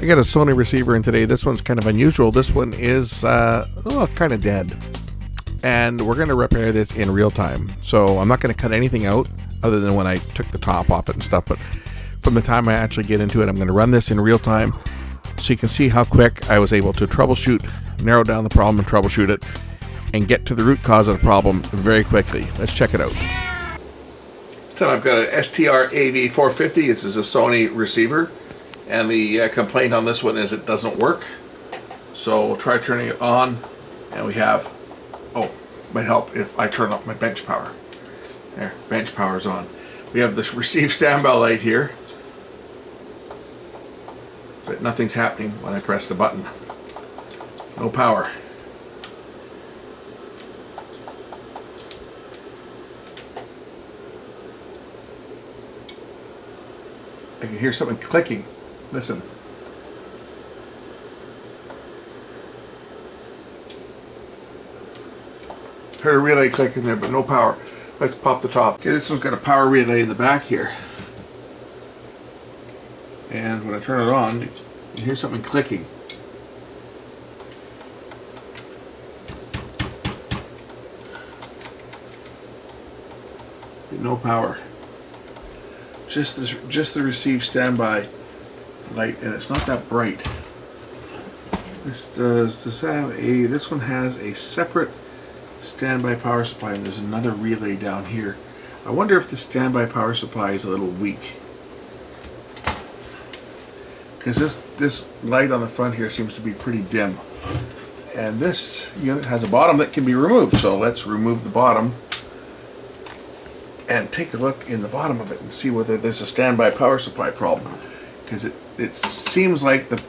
I got a Sony receiver in today. This one's kind of unusual. This one is kind of dead. And we're going to repair this in real time. So I'm not going to cut anything out other than when I took the top off it and stuff. But from the time I actually get into it, I'm going to run this in real time so you can see how quick I was able to troubleshoot, narrow down the problem and troubleshoot it, and get to the root cause of the problem very quickly. Let's check it out. This time I've got an STRAV450. This is a Sony receiver. And the complaint on this one is it doesn't work. So we'll try turning it on. And we have, might help if I turn up my bench power. There, bench power's on. We have this receive standby light here. But nothing's happening when I press the button. No power. I can hear something clicking. Listen. Heard a relay click in there, but no power. Let's pop the top. Okay, this one's got a power relay in the back here. And when I turn it on, you can hear something clicking. No power. Just the receive standby light, and it's not that bright. This one has a separate standby power supply, and there's another relay down here. I wonder if the standby power supply is a little weak, because this light on the front here seems to be pretty dim, and this unit has a bottom that can be removed. So let's remove the bottom and take a look in the bottom of it and see whether there's a standby power supply problem, because it seems like the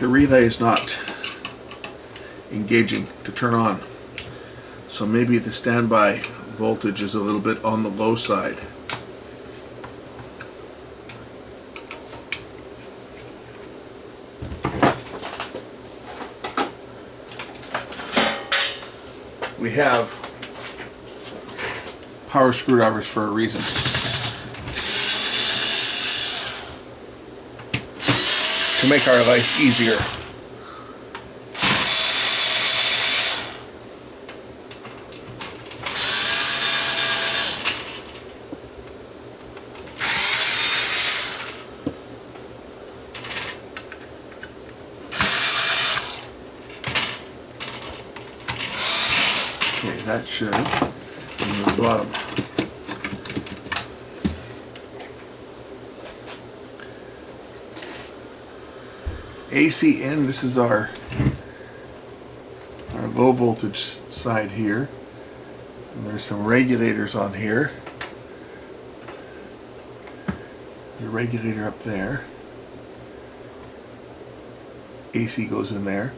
relay is not engaging to turn on. So maybe the standby voltage is a little bit on the low side. We have power screwdrivers for a reason. To make our life easier. Okay, that should remove the bottom. AC in, this is our low voltage side here. And there's some regulators on here. There's a regulator up there. AC goes in there.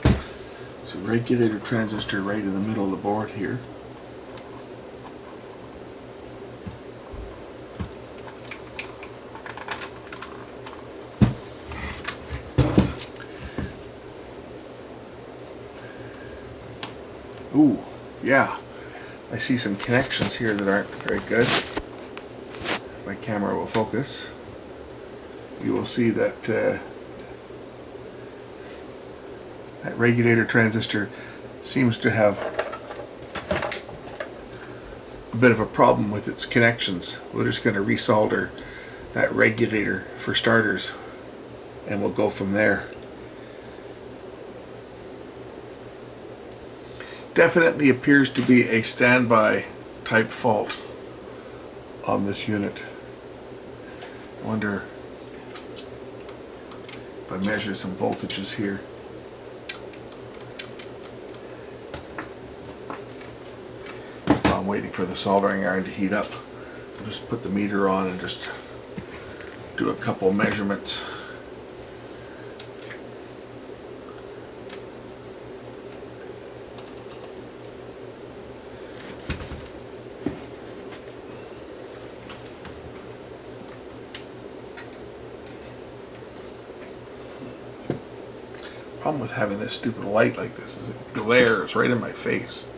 There's a regulator transistor right in the middle of the board here. Ooh, yeah, I see some connections here that aren't very good. If my camera will focus, you will see that that regulator transistor seems to have a bit of a problem with its connections. We're just going to resolder that regulator for starters, and we'll go from there. Definitely appears to be a standby type fault on this unit. I wonder if I measure some voltages here. While I'm waiting for the soldering iron to heat up, I'll just put the meter on and just do a couple measurements. Problem with having this stupid light like this is it glares right in my face.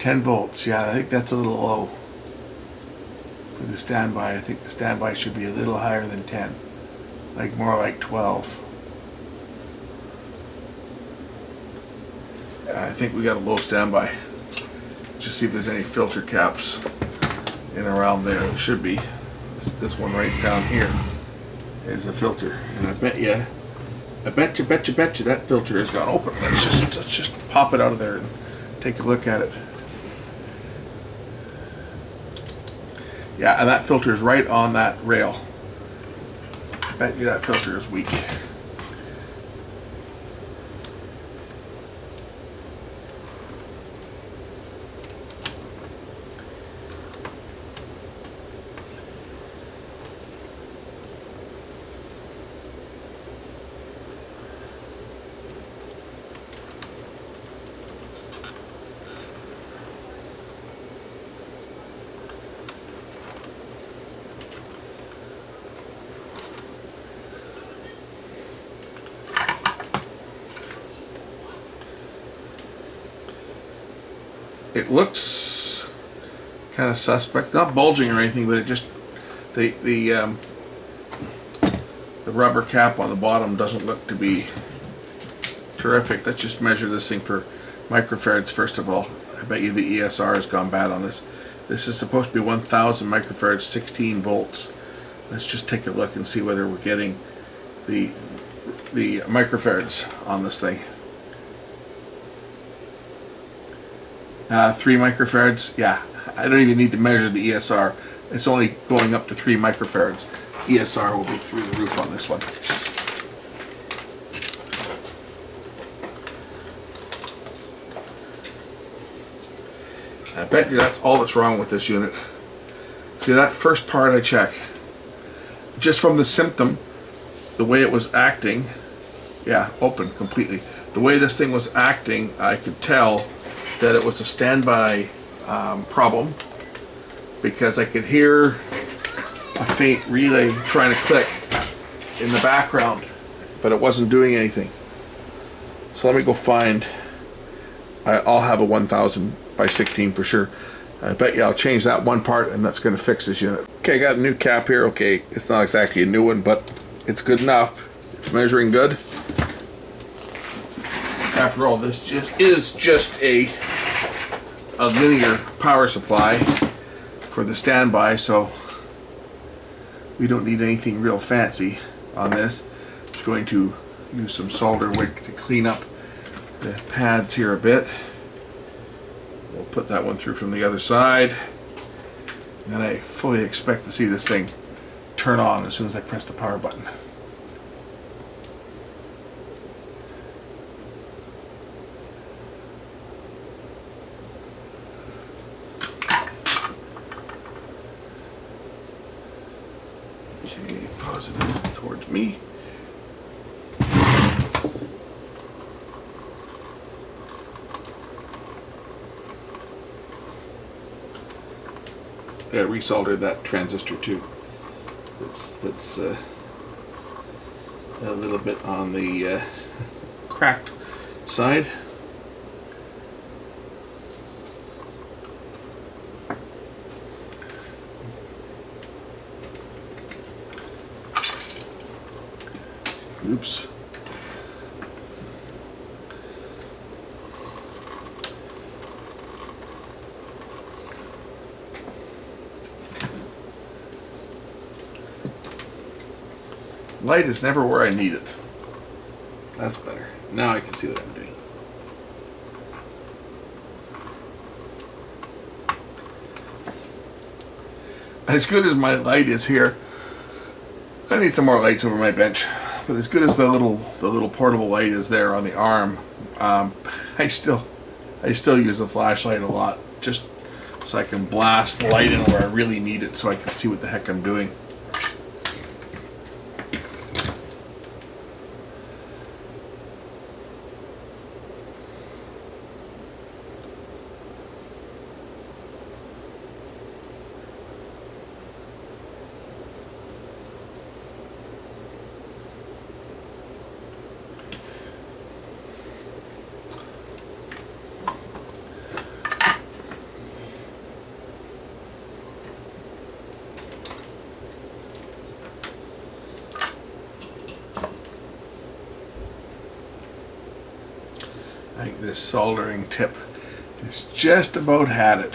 10 volts. Yeah, I think that's a little low for the standby. I think the standby should be a little higher than 10, like more like 12. I think we got a low standby. Just see if there's any filter caps in around there. There should be. This one right down here is a filter, and I bet you that filter has gone open. Let's just pop it out of there and take a look at it. Yeah, and that filter is right on that rail. I bet you that filter is weak. It looks kind of suspect, not bulging or anything, but it just the rubber cap on the bottom doesn't look to be terrific. Let's just measure this thing for microfarads first of all. I bet you the ESR has gone bad on this. This is supposed to be 1000 microfarads, 16 volts. Let's just take a look and see whether we're getting the microfarads on this thing. 3 microfarads. Yeah, I don't even need to measure the ESR. It's only going up to 3 microfarads. ESR will be through the roof on this one. I bet you that's all that's wrong with this unit. See, that first part I check. Just from the symptom, the way it was acting, yeah, open completely. The way this thing was acting, I could tell that it was a standby problem, because I could hear a faint relay trying to click in the background, but it wasn't doing anything. So let me go find, I'll have a 1000 by 16 for sure. I bet you I'll change that one part and that's going to fix this unit. Okay, I got a new cap here. Okay, it's not exactly a new one, but it's good enough. It's measuring good. After all, this is just a linear power supply for the standby, so we don't need anything real fancy on this. I'm just going to use some solder wick to clean up the pads here a bit. We'll put that one through from the other side, and I fully expect to see this thing turn on as soon as I press the power button. Okay, positive towards me. I gotta resolder that transistor too. That's a little bit on the cracked side. Oops. Light is never where I need it. That's better. Now I can see what I'm doing. As good as my light is here, I need some more lights over my bench. But as good as the little portable light is there on the arm, I still use the flashlight a lot, just so I can blast the light in where I really need it, so I can see what the heck I'm doing. I think this soldering tip is just about had it.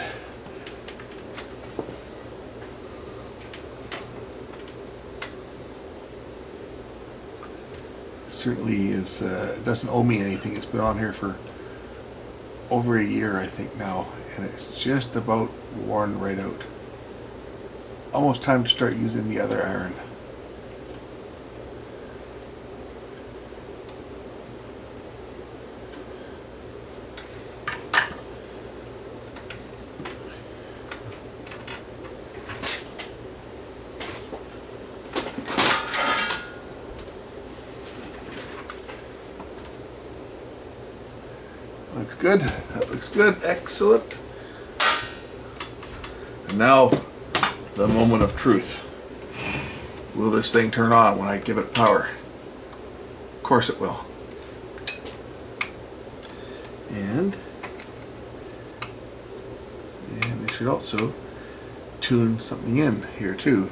It certainly is, it doesn't owe me anything. It's been on here for over a year, I think now, and it's just about worn right out. Almost time to start using the other iron. Looks good. That looks good. Excellent. And now, the moment of truth. Will this thing turn on when I give it power? Of course it will. And it should also tune something in here too.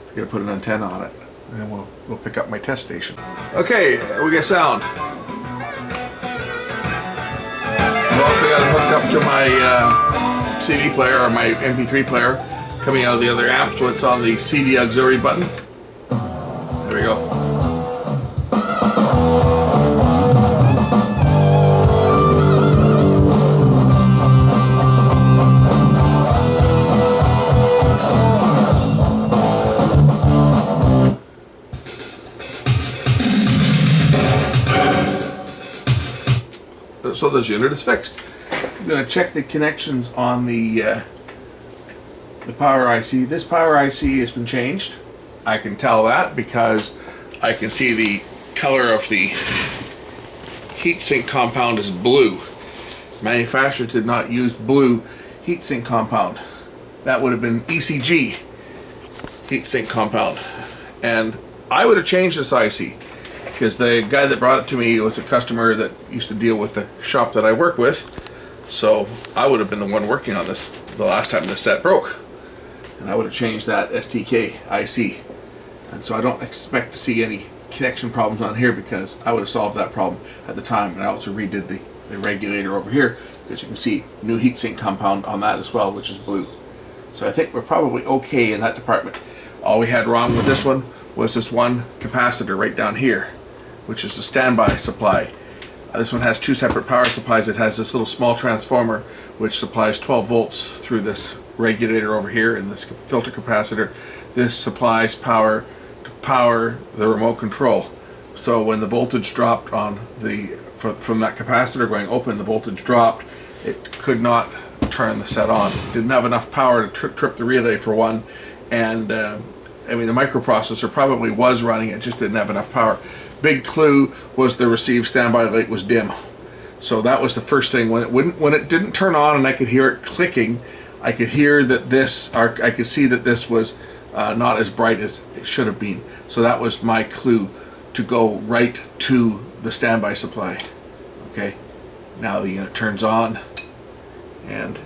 I'm gonna put an antenna on it, and then we'll pick up my test station. Okay, we get sound. I've also got it hooked up to my CD player, or my MP3 player, coming out of the other amp, so it's on the CD auxiliary button. There we go. So this unit is fixed. I'm going to check the connections on the power IC. This power IC has been changed. I can tell that because I can see the color of the heatsink compound is blue. Manufacturers did not use blue heatsink compound. That would have been ECG heatsink compound. And I would have changed this IC, because the guy that brought it to me was a customer that used to deal with the shop that I work with. So I would have been the one working on this the last time this set broke. And I would have changed that STK IC. And so I don't expect to see any connection problems on here, because I would have solved that problem at the time. And I also redid the regulator over here, because you can see new heatsink compound on that as well, which is blue. So I think we're probably okay in that department. All we had wrong with this one was this one capacitor right down here, which is a standby supply. This one has two separate power supplies. It has this little small transformer which supplies 12 volts through this regulator over here, and this filter capacitor. This supplies power to power the remote control. So when the voltage dropped on from that capacitor going open, the voltage dropped, it could not turn the set on. It didn't have enough power to trip the relay for one, and I mean, the microprocessor probably was running, it just didn't have enough power. Big clue was the receive standby light was dim. So that was the first thing. When it didn't turn on and I could hear it clicking, I could hear that I could see that this was not as bright as it should have been. So that was my clue to go right to the standby supply. Okay, now the unit turns on and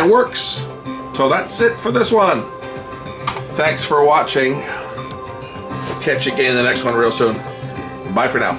works. So that's it for this one. Thanks for watching. Catch you again in the next one real soon. Bye for now.